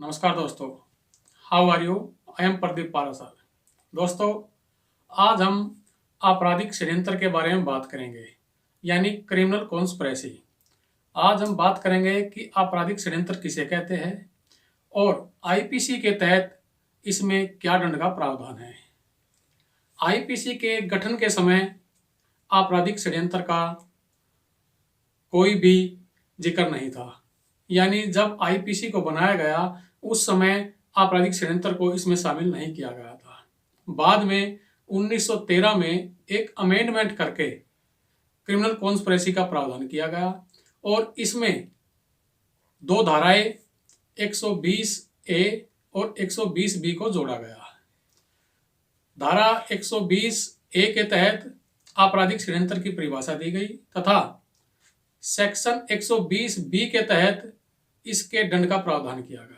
नमस्कार दोस्तों, how are you? I am Pradeep Parashar. दोस्तों, आज हम आपराधिक षड्यंत्र के बारे में बात करेंगे, यानी क्रिमिनल कॉन्स्पिरेसी। आज हम बात करेंगे कि आपराधिक षड्यंत्र किसे कहते हैं और आईपीसी के तहत इसमें क्या दंड का प्रावधान है। आईपीसी के गठन के समय आपराधिक षड्यंत्र का कोई भी जिक्र नहीं था, यानी जब आईपीसी को बनाया गया उस समय आपराधिक षड्यंत्र को इसमें शामिल नहीं किया गया था। बाद में 1913 में एक अमेंडमेंट करके क्रिमिनल कॉन्स्पिरेसी का प्रावधान किया गया और इसमें दो धाराएं 120 ए और 120 बी को जोड़ा गया। धारा 120 ए के तहत आपराधिक षड्यंत्र की परिभाषा दी गई तथा सेक्शन 120 बी के तहत इसके दंड का प्रावधान किया गया।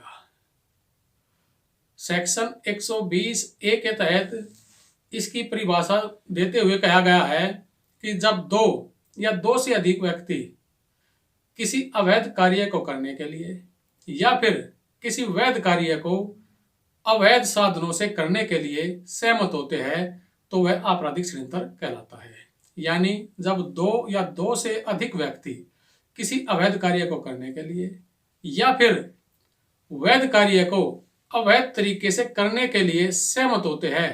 सेक्शन 120 ए के तहत इसकी परिभाषा देते हुए कहा गया है कि जब दो या दो से अधिक व्यक्ति किसी अवैध कार्य को करने के लिए या फिर किसी वैध कार्य को अवैध साधनों से करने के लिए सहमत होते हैं तो वह आपराधिक षड्यंत्र कहलाता है। यानी जब दो या दो से अधिक व्यक्ति किसी अवैध कार्य को करने के लिए या फिर वैध कार्य को अवैध तरीके से करने के लिए सहमत होते हैं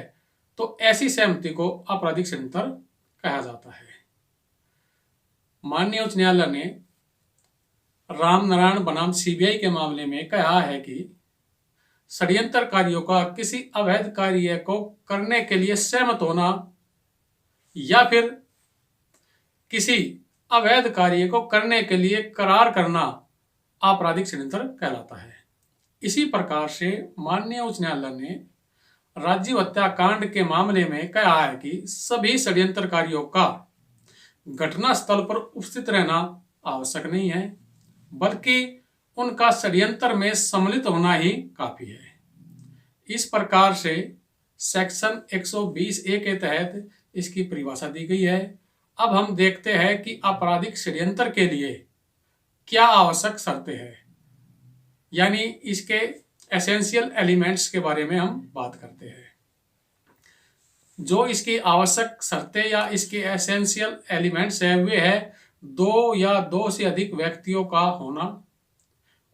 तो ऐसी सहमति को आपराधिक षड्यंत्र कहा जाता है। माननीय उच्च न्यायालय ने रामनारायण बनाम सीबीआई के मामले में कहा है कि षड्यंत्रकारियों का किसी अवैध कार्य को करने के लिए सहमत होना या फिर किसी अवैध कार्य को करने के लिए करार करना आपराधिक षड्यंत्र कहलाता है। इसी प्रकार से माननीय उच्च न्यायालय ने राजीव हत्याकांड के मामले में कहा है कि सभी षड्यंत्रकारियों का घटना स्थल पर उपस्थित रहना आवश्यक नहीं है, बल्कि उनका षड्यंत्र में सम्मिलित होना ही काफी है। इस प्रकार से सेक्शन 120 ए के तहत इसकी परिभाषा दी गई है। अब हम देखते हैं कि आपराधिक षड्यंत्र के लिए क्या आवश्यक शर्तें हैं, यानी इसके एसेंशियल एलिमेंट्स के बारे में हम बात करते हैं। जो इसकी आवश्यक शर्तें या इसके एसेंशियल एलिमेंट्स हैं वे है दो या दो से अधिक व्यक्तियों का होना,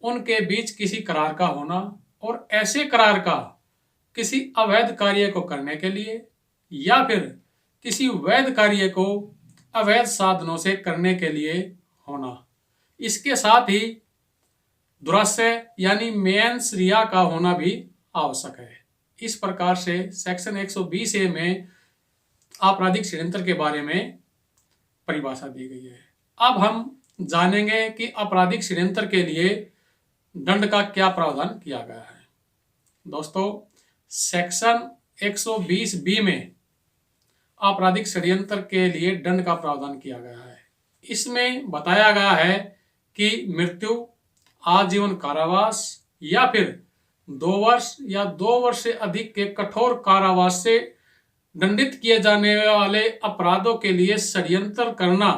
उनके बीच किसी करार का होना और ऐसे करार का किसी अवैध कार्य को करने के लिए या फिर किसी वैध कार्य को अवैध साधनों से करने के लिए होना। इसके साथ ही दुराश्रय यानी मेंस रिया का होना भी आवश्यक है। इस प्रकार से सेक्शन 120 ए में आपराधिक षड्यंत्र के बारे में परिभाषा दी गई है। अब हम जानेंगे कि आपराधिक षड्यंत्र के लिए दंड का क्या प्रावधान किया गया है। दोस्तों, सेक्शन 120 बी में आपराधिक षड्यंत्र के लिए दंड का प्रावधान किया गया है। इसमें बताया गया है कि मृत्यु, आजीवन कारावास या फिर 2 वर्ष या 2 वर्ष से अधिक के कठोर कारावास से दंडित किए जाने वाले अपराधों के लिए षड्यंत्र करना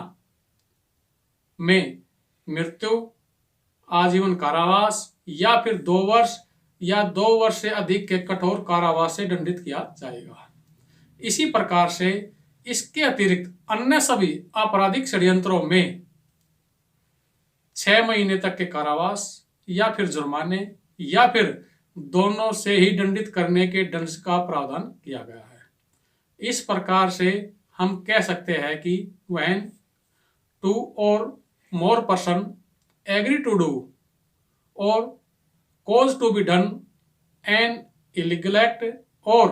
में मृत्यु, आजीवन कारावास या फिर 2 वर्ष या 2 वर्ष से अधिक के कठोर कारावास से दंडित किया जाएगा। इसी प्रकार से इसके अतिरिक्त अन्य सभी आपराधिक षड्यंत्रों में 6 महीने तक के कारावास या फिर जुर्माने या फिर दोनों से ही दंडित करने के दंड का प्रावधान किया गया है। इस प्रकार से हम कह सकते हैं कि when 2 or more person agree to do or cause to be done an illegal act or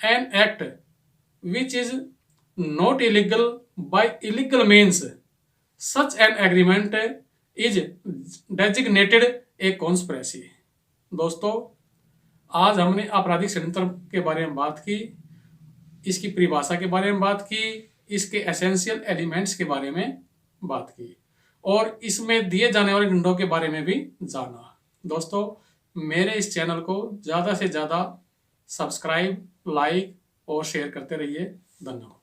an act which is not illegal by illegal means, such an agreement is designated a conspiracy। दोस्तों, आज हमने आपराधिक षड्यंत्र के बारे में बात की, इसकी परिभाषा के बारे में बात की, इसके एसेंशियल एलिमेंट्स के बारे में बात की और इसमें दिए जाने वाले दंडों के बारे में भी जाना। दोस्तों, मेरे इस चैनल को ज़्यादा से ज़्यादा सब्सक्राइब, लाइक और शेयर करते रहिए। धन्यवाद।